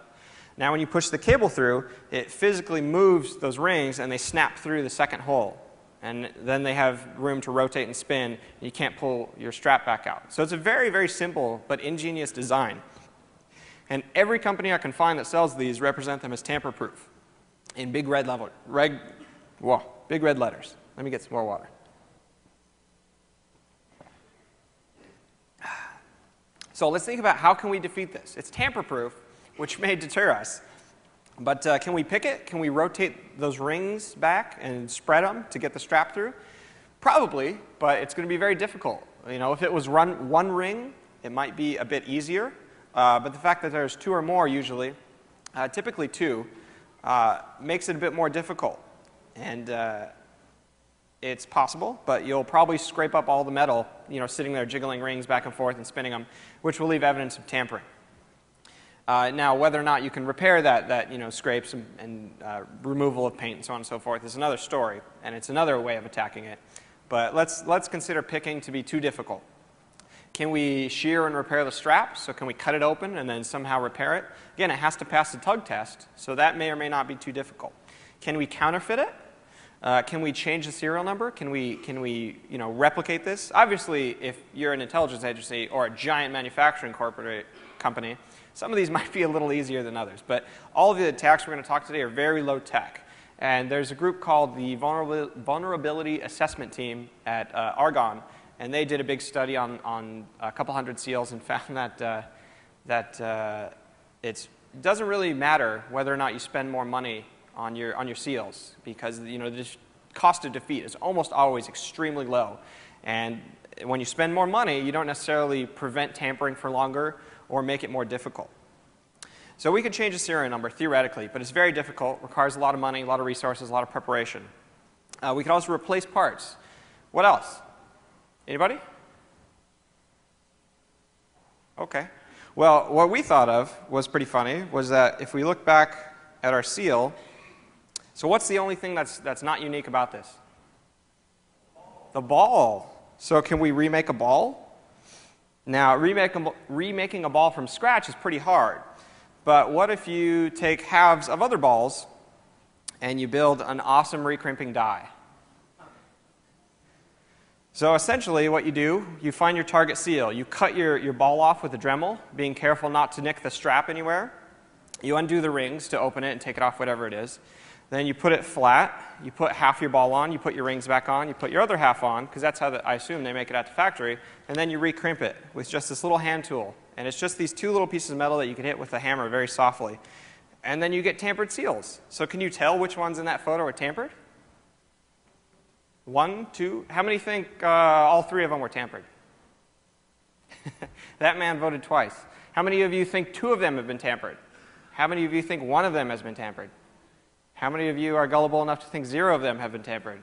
Now when you push the cable through, it physically moves those rings, and they snap through the second hole. And then they have room to rotate and spin, and you can't pull your strap back out. So it's a very, very simple but ingenious design. And every company I can find that sells these represent them as tamper-proof in big red big red letters. Let me get some more water. So let's think about how can we defeat this. It's tamper-proof, which may deter us. But can we pick it? Can we rotate those rings back and spread them to get the strap through? Probably, but it's going to be very difficult. If it was one ring, it might be a bit easier. But the fact that there's 2 or more usually, typically 2, makes it a bit more difficult. And it's possible, but you'll probably scrape up all the metal, sitting there jiggling rings back and forth and spinning them, which will leave evidence of tampering. Now, whether or not you can repair that scrapes and removal of paint and so on and so forth is another story, and it's another way of attacking it. But let's consider picking to be too difficult. Can we shear and repair the strap? So can we cut it open and then somehow repair it? Again, it has to pass the tug test, so that may or may not be too difficult. Can we counterfeit it? Can we change the serial number? Can we replicate this? Obviously, if you're an intelligence agency or a giant manufacturing company, some of these might be a little easier than others. But all of the attacks we're going to talk today are very low tech. And there's a group called the Vulnerability Assessment Team at Argonne, and they did a big study on a couple hundred seals and found that it doesn't really matter whether or not you spend more money on your seals, because the cost of defeat is almost always extremely low. And when you spend more money, you don't necessarily prevent tampering for longer or make it more difficult. So we could change the serial number theoretically, but it's very difficult, requires a lot of money, a lot of resources, a lot of preparation. We could also replace parts. What else? Anybody? Okay. Well, what we thought of was pretty funny, was that if we look back at our seal, so what's the only thing that's not unique about this? The ball. So can we remake a ball? Now, remaking a ball from scratch is pretty hard. But what if you take halves of other balls and you build an awesome recrimping die? So essentially what you do, you find your target seal. You cut your ball off with a Dremel, being careful not to nick the strap anywhere. You undo the rings to open it and take it off, whatever it is. Then you put it flat. You put half your ball on. You put your rings back on. You put your other half on, because that's how I assume they make it at the factory. And then you recrimp it with just this little hand tool. And it's just these two little pieces of metal that you can hit with a hammer very softly. And then you get tampered seals. So can you tell which ones in that photo are tampered? 1, 2. How many think all 3 of them were tampered? That man voted twice. How many of you think 2 of them have been tampered? How many of you think 1 of them has been tampered? How many of you are gullible enough to think 0 of them have been tampered?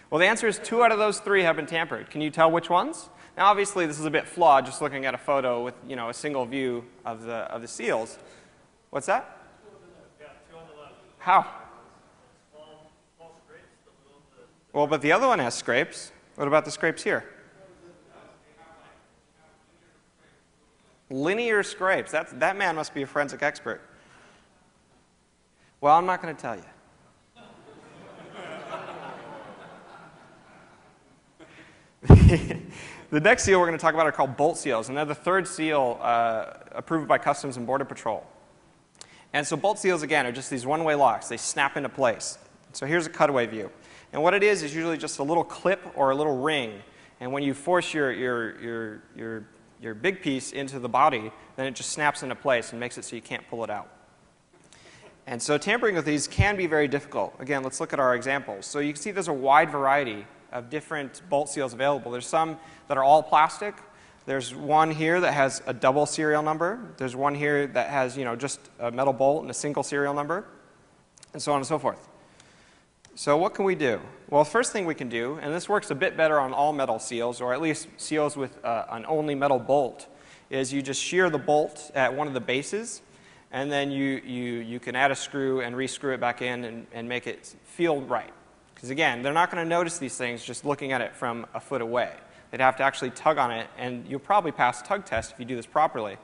Well, the answer is 2 out of those 3 have been tampered. Can you tell which ones? Now, obviously, this is a bit flawed, just looking at a photo with a single view of the seals. What's that?
Yeah, 2 on the left.
How?
Small scrapes.
Well, but the other one has scrapes. What about the scrapes here? Linear scrapes. That man must be a forensic expert. Well, I'm not going to tell you. The next seal we're going to talk about are called bolt seals, and they're the 3rd seal approved by Customs and Border Patrol. And so bolt seals, again, are just these one-way locks. They snap into place. So here's a cutaway view. And what it is usually just a little clip or a little ring. And when you force your big piece into the body, then it just snaps into place and makes it so you can't pull it out. And so tampering with these can be very difficult. Again, let's look at our examples. So you can see there's a wide variety of different bolt seals available. There's some that are all plastic. There's one here that has a double serial number. There's one here that has, just a metal bolt and a single serial number, and so on and so forth. So what can we do? Well, the first thing we can do, and this works a bit better on all metal seals, or at least seals with an only metal bolt, is you just shear the bolt at one of the bases, and then you can add a screw and re-screw it back in and make it feel right. Because again, they're not going to notice these things just looking at it from a foot away. They'd have to actually tug on it, and you'll probably pass a tug test if you do this properly.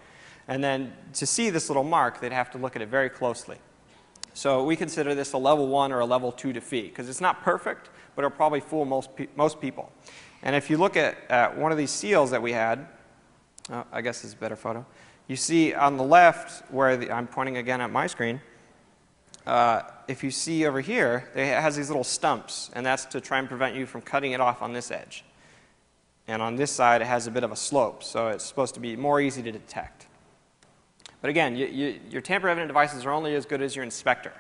And then to see this little mark, they'd have to look at it very closely. So we consider this a level 1 or a level 2 defeat, because it's not perfect, but it'll probably fool most people. And if you look at one of these seals that we had, I guess this is a better photo. You see on the left, where I'm pointing again at my screen, if you see over here, it has these little stumps, and that's to try and prevent you from cutting it off on this edge. And on this side, it has a bit of a slope, so it's supposed to be more easy to detect. But again, your tamper-evident devices are only as good as your inspector.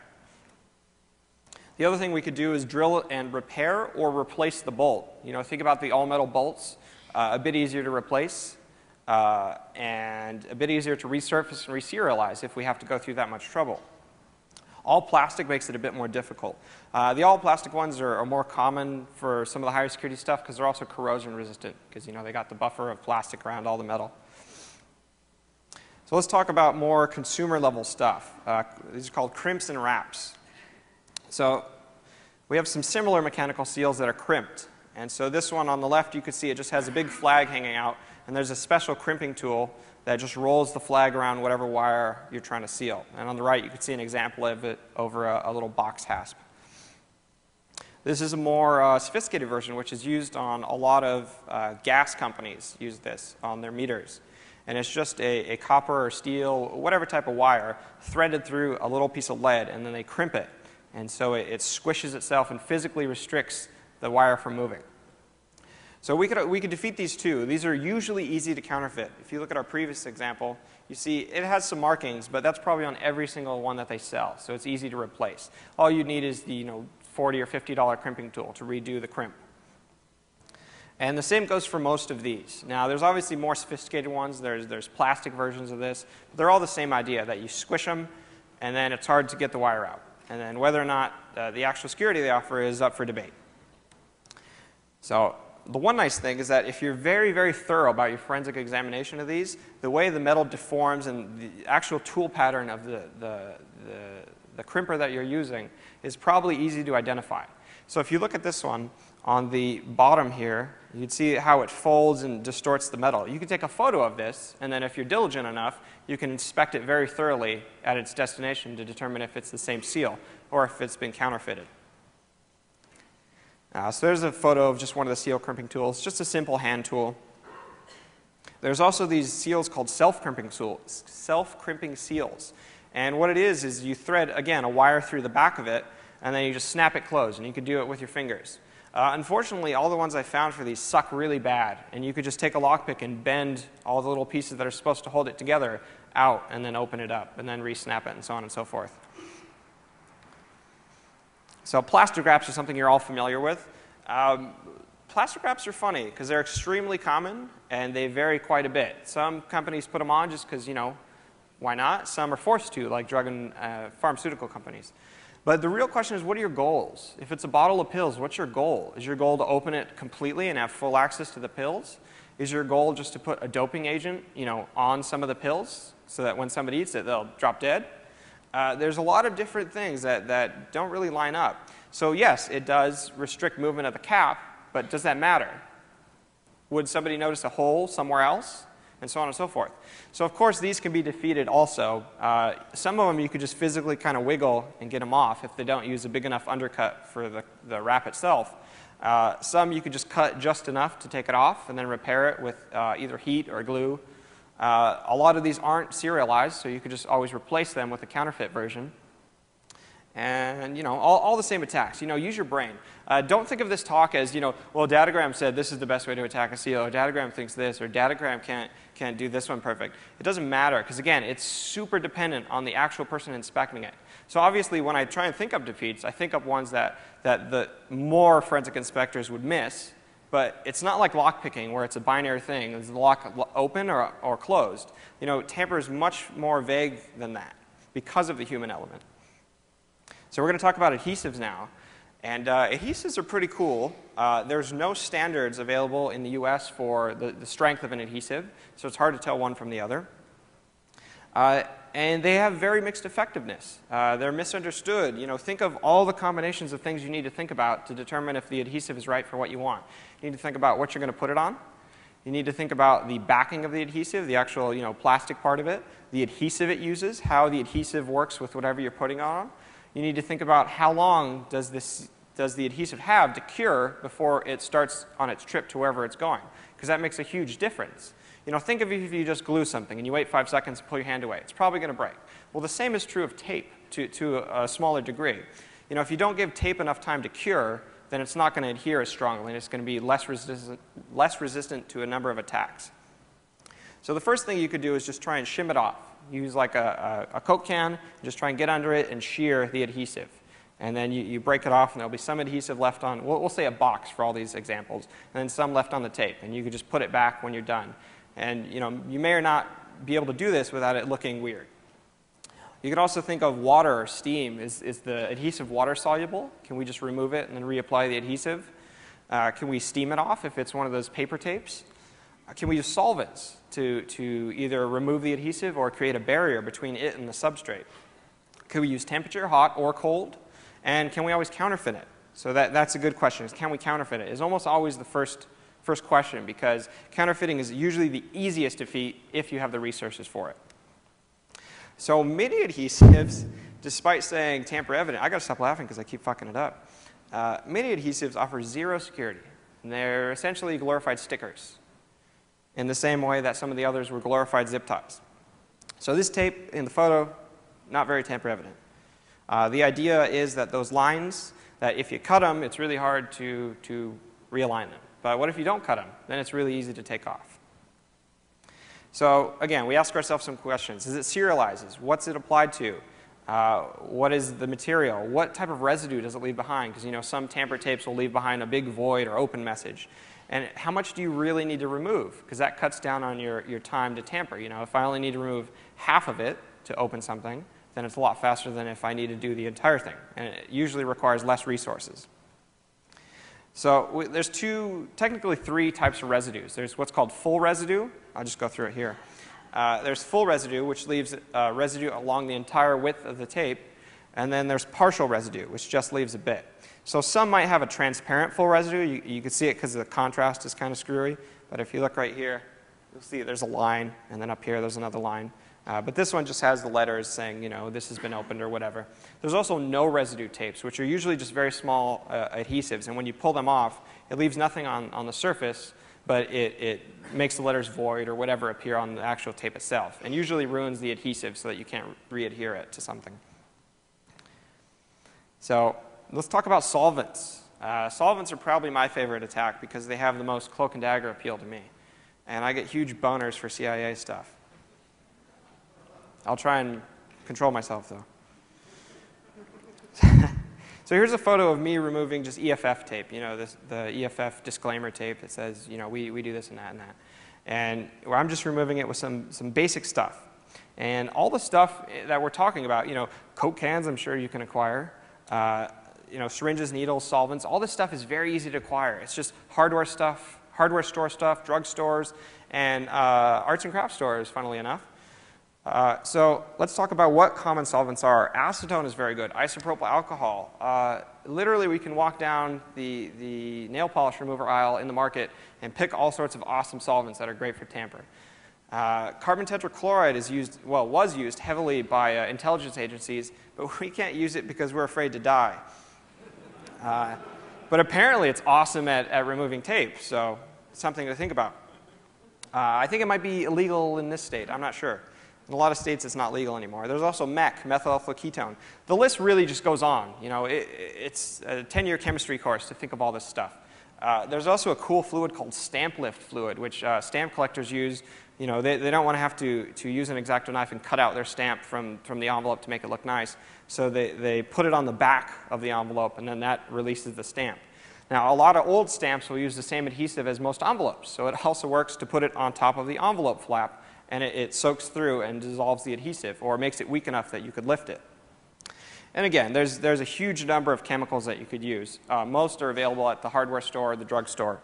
The other thing we could do is drill and repair or replace the bolt. Think about the all-metal bolts, a bit easier to replace, and a bit easier to resurface and reserialize if we have to go through that much trouble. All plastic makes it a bit more difficult. The all plastic ones are more common for some of the higher security stuff because they're also corrosion resistant because they got the buffer of plastic around all the metal. So let's talk about more consumer level stuff. These are called crimps and wraps. So we have some similar mechanical seals that are crimped. And so this one on the left, you can see it just has a big flag hanging out, and there's a special crimping tool that just rolls the flag around whatever wire you're trying to seal. And on the right, you can see an example of it over a little box hasp. This is a more sophisticated version, which is used on a lot of gas companies use this on their meters. And it's just a copper or steel, whatever type of wire, threaded through a little piece of lead, and then they crimp it. And so it squishes itself and physically restricts the wire from moving. So we could defeat these too. These are usually easy to counterfeit. If you look at our previous example, you see it has some markings, but that's probably on every single one that they sell. So it's easy to replace. All you need is the $40 or $50 crimping tool to redo the crimp. And the same goes for most of these. Now, there's obviously more sophisticated ones. There's plastic versions of this. But they're all the same idea, that you squish them, and then it's hard to get the wire out. And then whether or not the actual security they offer is up for debate. So the one nice thing is that if you're very, very thorough about your forensic examination of these, the way the metal deforms and the actual tool pattern of the crimper that you're using is probably easy to identify. So if you look at this one, on the bottom here, you can see how it folds and distorts the metal. You can take a photo of this, and then if you're diligent enough, you can inspect it very thoroughly at its destination to determine if it's the same seal or if it's been counterfeited. So there's a photo of just one of the seal crimping tools, just a simple hand tool. There's also these seals called self-crimping seals. And what it is you thread, again, a wire through the back of it, and then you just snap it closed, and you can do it with your fingers. Unfortunately, all the ones I found for these suck really bad, and you could just take a lockpick and bend all the little pieces that are supposed to hold it together out, and then open it up, and then re-snap it, and so on and so forth. So plastic wraps are something you're all familiar with. Plastic wraps are funny because they're extremely common, and they vary quite a bit. Some companies put them on just because, why not? Some are forced to, like drug and pharmaceutical companies. But the real question is, what are your goals? If it's a bottle of pills, what's your goal? Is your goal to open it completely and have full access to the pills? Is your goal just to put a doping agent, on some of the pills so that when somebody eats it, they'll drop dead? There's a lot of different things that don't really line up. So yes, it does restrict movement of the cap, but does that matter? Would somebody notice a hole somewhere else? And so on and so forth. So of course, these can be defeated also. Some of them you could just physically kind of wiggle and get them off if they don't use a big enough undercut for the wrap itself. Some you could just cut just enough to take it off and then repair it with either heat or glue. A lot of these aren't serialized, so you could just always replace them with a counterfeit version. And all the same attacks. Use your brain. Don't think of this talk as, well, Datagram said this is the best way to attack a seal, or Datagram thinks this, or Datagram can't do this one perfect. It doesn't matter, because again, it's super dependent on the actual person inspecting it. So obviously, when I try and think up defeats, I think up ones that the more forensic inspectors would miss. But it's not like lockpicking, where it's a binary thing. Is the lock open or closed? Tamper is much more vague than that because of the human element. So we're going to talk about adhesives now. And adhesives are pretty cool. There's no standards available in the US for the strength of an adhesive, so it's hard to tell one from the other. And they have very mixed effectiveness. They're misunderstood. Think of all the combinations of things you need to think about to determine if the adhesive is right for what you want. You need to think about what you're going to put it on. You need to think about the backing of the adhesive, the actual plastic part of it, the adhesive it uses, how the adhesive works with whatever you're putting on. You need to think about how long does the adhesive have to cure before it starts on its trip to wherever it's going, because that makes a huge difference. Think of if you just glue something and you wait 5 seconds and pull your hand away. It's probably going to break. Well, the same is true of tape to a smaller degree. If you don't give tape enough time to cure, then it's not going to adhere as strongly, and it's going to be less resistant to a number of attacks. So the first thing you could do is just try and shim it off. Use like a Coke can, just try and get under it and shear the adhesive. And then you break it off, and there'll be some adhesive left on, we'll say a box for all these examples, and then some left on the tape. And you could just put it back when you're done. And you may or not be able to do this without it looking weird. You could also think of water or steam. Is the adhesive water soluble? Can we just remove it and then reapply the adhesive? Can we steam it off if it's one of those paper tapes? Can we use solvents to either remove the adhesive or create a barrier between it and the substrate? Could we use temperature, hot or cold? And can we always counterfeit it? So that's a good question, is can we counterfeit it? It's almost always the first question, because counterfeiting is usually the easiest defeat if you have the resources for it. So MIDI adhesives, despite saying tamper evident, I got to stop laughing because I keep fucking it up. MIDI adhesives offer zero security. And they're essentially glorified stickers, in the same way that some of the others were glorified zip ties. So this tape in the photo, not very tamper evident. The idea is that those lines, that if you cut them, it's really hard to realign them. But what if you don't cut them? Then it's really easy to take off. So again, we ask ourselves some questions. Is it serializes? What's it applied to? What is the material? What type of residue does it leave behind? Because some tamper tapes will leave behind a big void or open message. And how much do you really need to remove? Because that cuts down on your time to tamper. If I only need to remove half of it to open something, then it's a lot faster than if I need to do the entire thing. And it usually requires less resources. So there's technically three types of residues. There's what's called full residue. I'll just go through it here. There's full residue, which leaves residue along the entire width of the tape. And then there's partial residue, which just leaves a bit. So some might have a transparent full residue. You can see it because the contrast is kind of screwy. But if you look right here, you'll see there's a line. And then up here, there's another line. But this one just has the letters saying, this has been opened or whatever. There's also no residue tapes, which are usually just very small adhesives. And when you pull them off, it leaves nothing on the surface, but it makes the letters void or whatever appear on the actual tape itself, and usually ruins the adhesive so that you can't re-adhere it to something. So let's talk about solvents. Solvents are probably my favorite attack because they have the most cloak and dagger appeal to me. And I get huge boners for CIA stuff. I'll try and control myself, though. So here's a photo of me removing just EFF tape, the EFF disclaimer tape that says, we do this and that and that. And where I'm just removing it with some basic stuff. And all the stuff that we're talking about, Coke cans, I'm sure you can acquire, syringes, needles, solvents, all this stuff is very easy to acquire. It's just hardware stuff, hardware store stuff, drug stores, and arts and crafts stores, funnily enough. So let's talk about what common solvents are. Acetone is very good. Isopropyl alcohol. Literally, we can walk down the nail polish remover aisle in the market and pick all sorts of awesome solvents that are great for tamper. Carbon tetrachloride was used heavily by intelligence agencies, but we can't use it because we're afraid to die. But apparently, it's awesome at removing tape, so it's something to think about. I think it might be illegal in this state. I'm not sure. In a lot of states, it's not legal anymore. There's also MEK, methyl alpha ketone. The list really just goes on. It's a 10-year chemistry course to think of all this stuff. There's also a cool fluid called stamp lift fluid, which stamp collectors use. They don't want to have to use an X-Acto knife and cut out their stamp from the envelope to make it look nice. So they put it on the back of the envelope, and then that releases the stamp. Now, a lot of old stamps will use the same adhesive as most envelopes. So it also works to put it on top of the envelope flap, and it soaks through and dissolves the adhesive, or makes it weak enough that you could lift it. And again, there's a huge number of chemicals that you could use. Most are available at the hardware store or the drug store.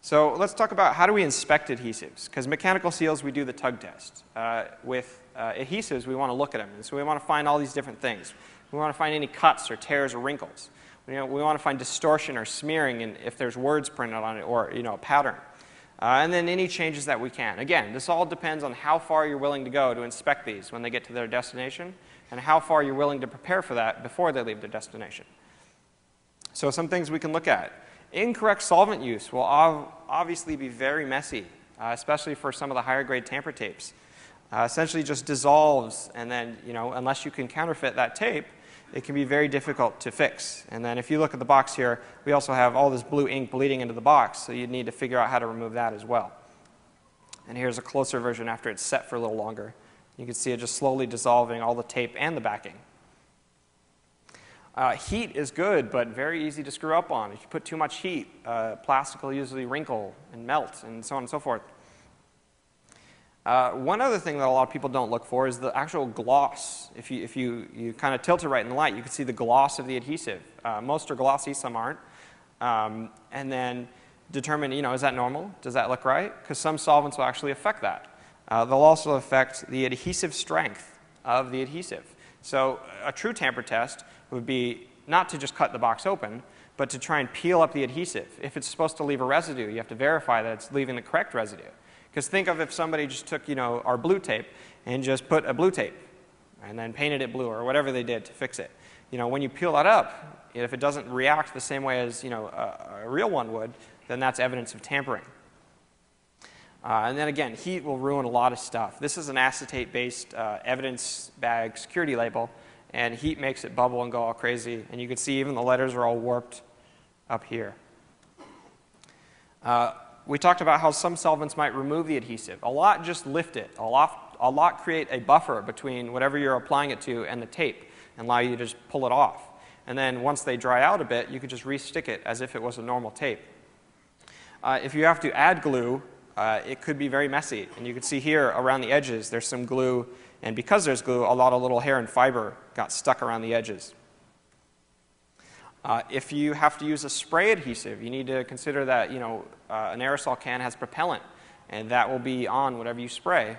So let's talk about how do we inspect adhesives. Because mechanical seals, we do the tug test. With adhesives, we want to look at them. And so we want to find all these different things. We want to find any cuts or tears or wrinkles. We want to find distortion or smearing and if there's words printed on it or a pattern. And then any changes that we can. Again, this all depends on how far you're willing to go to inspect these when they get to their destination, and how far you're willing to prepare for that before they leave their destination. So some things we can look at. Incorrect solvent use will obviously be very messy, especially for some of the higher grade tamper tapes. Essentially just dissolves, and then unless you can counterfeit that tape, it can be very difficult to fix. And then if you look at the box here, we also have all this blue ink bleeding into the box, so you'd need to figure out how to remove that as well. And here's a closer version after it's set for a little longer. You can see it just slowly dissolving all the tape and the backing. Heat is good, but very easy to screw up on. If you put too much heat, plastic will usually wrinkle and melt, and so on and so forth. One other thing that a lot of people don't look for is the actual gloss. If you kind of tilt it right in the light, you can see the gloss of the adhesive. Most are glossy, some aren't. And then determine, is that normal? Does that look right? Because some solvents will actually affect that. They'll also affect the adhesive strength of the adhesive. So a true tamper test would be not to just cut the box open, but to try and peel up the adhesive. If it's supposed to leave a residue, you have to verify that it's leaving the correct residue. Because think of if somebody just took, our blue tape and just put a blue tape and then painted it blue or whatever they did to fix it. When you peel that up, if it doesn't react the same way as, a real one would, then that's evidence of tampering. And then again, heat will ruin a lot of stuff. This is an acetate-based evidence bag security label, and heat makes it bubble and go all crazy. And you can see even the letters are all warped up here. We talked about how some solvents might remove the adhesive. A lot just lift it. A lot create a buffer between whatever you're applying it to and the tape and allow you to just pull it off. And then once they dry out a bit, you could just re-stick it as if it was a normal tape. If you have to add glue, it could be very messy. And you can see here around the edges, there's some glue. And because there's glue, a lot of little hair and fiber got stuck around the edges. If you have to use a spray adhesive, you need to consider that an aerosol can has propellant, and that will be on whatever you spray.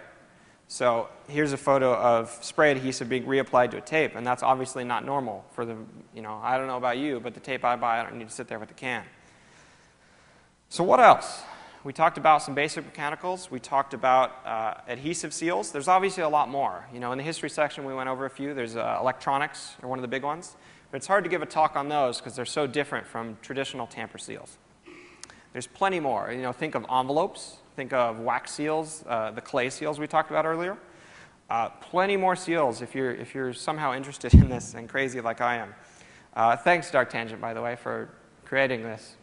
So here's a photo of spray adhesive being reapplied to a tape, and that's obviously not normal for the, I don't know about you, but the tape I buy, I don't need to sit there with the can. So what else? We talked about some basic mechanicals. We talked about adhesive seals. There's obviously a lot more. In the history section, we went over a few. There's electronics, are one of the big ones. But it's hard to give a talk on those because they're so different from traditional tamper seals. There's plenty more. Think of envelopes. Think of wax seals, the clay seals we talked about earlier. Plenty more seals if you're somehow interested in this and crazy like I am. Thanks, Dark Tangent, by the way, for creating this.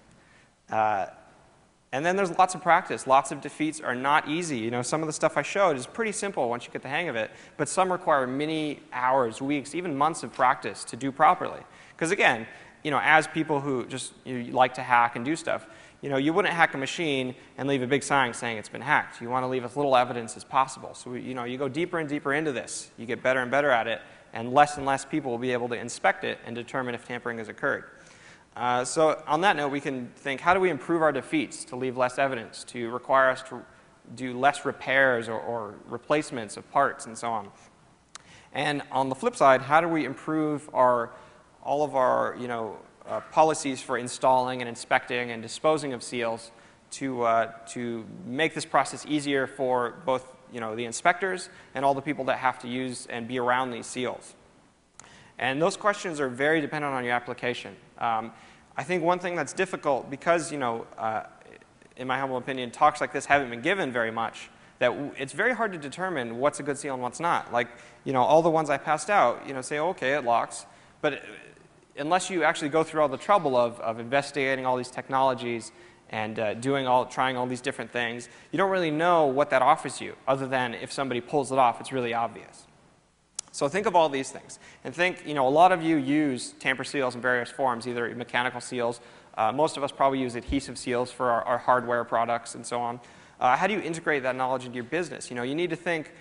And then there's lots of practice. Lots of defeats are not easy. Some of the stuff I showed is pretty simple once you get the hang of it, but some require many hours, weeks, even months of practice to do properly. Because again, as people who just like to hack and do stuff, you wouldn't hack a machine and leave a big sign saying it's been hacked. You want to leave as little evidence as possible. So you go deeper and deeper into this. You get better and better at it, and less people will be able to inspect it and determine if tampering has occurred. So on that note, we can think, how do we improve our defeats to leave less evidence, to require us to do less repairs or replacements of parts and so on? And on the flip side, how do we improve all of our policies for installing and inspecting and disposing of seals to make this process easier for both the inspectors and all the people that have to use and be around these seals? And those questions are very dependent on your application. I think one thing that's difficult, because, in my humble opinion, talks like this haven't been given very much, that it's very hard to determine what's a good seal and what's not. Like, all the ones I passed out, say, oh, okay, it locks. But unless you actually go through all the trouble of investigating all these technologies and trying all these different things, you don't really know what that offers you, other than if somebody pulls it off, it's really obvious. So think of all these things. And think, a lot of you use tamper seals in various forms, either mechanical seals. Most of us probably use adhesive seals for our hardware products and so on. How do you integrate that knowledge into your business? You need to think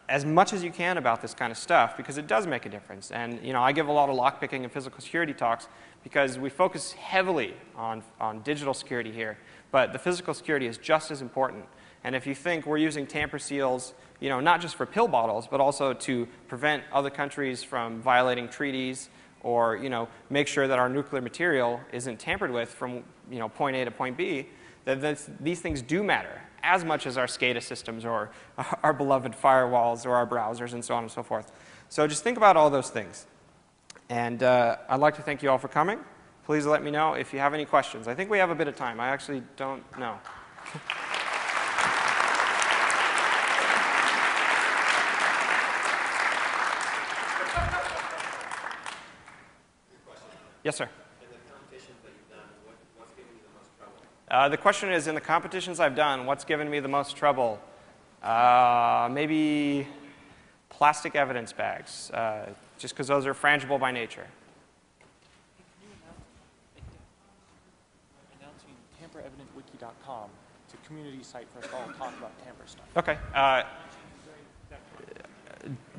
as much as you can about this kind of stuff, because it does make a difference. And I give a lot of lockpicking and physical security talks because we focus heavily on digital security here. But the physical security is just as important. And if you think we're using tamper seals, not just for pill bottles, but also to prevent other countries from violating treaties, or make sure that our nuclear material isn't tampered with from point A to point B, that these things do matter as much as our SCADA systems or our beloved firewalls or our browsers and so on and so forth. So just think about all those things. And I'd like to thank you all for coming. Please let me know if you have any questions. I think we have a bit of time. I actually don't know. Yes, sir.
In the competitions that you've done, what's given you the most trouble?
The question is, in the competitions I've done, what's given me the most trouble? Maybe plastic evidence bags, just because those are frangible by nature.
Announcing tamperevidentwiki.com. It's a community site for us all to talk about tamper stuff.
Okay.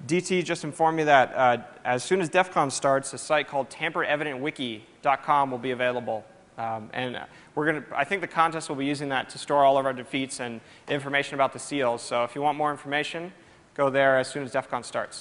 DT just informed me that as soon as DEF CON starts, a site called tamperevidentwiki.com will be available I think the contest will be using that to store all of our defeats and information about the seals. So if you want more information, go there as soon as DEF CON starts.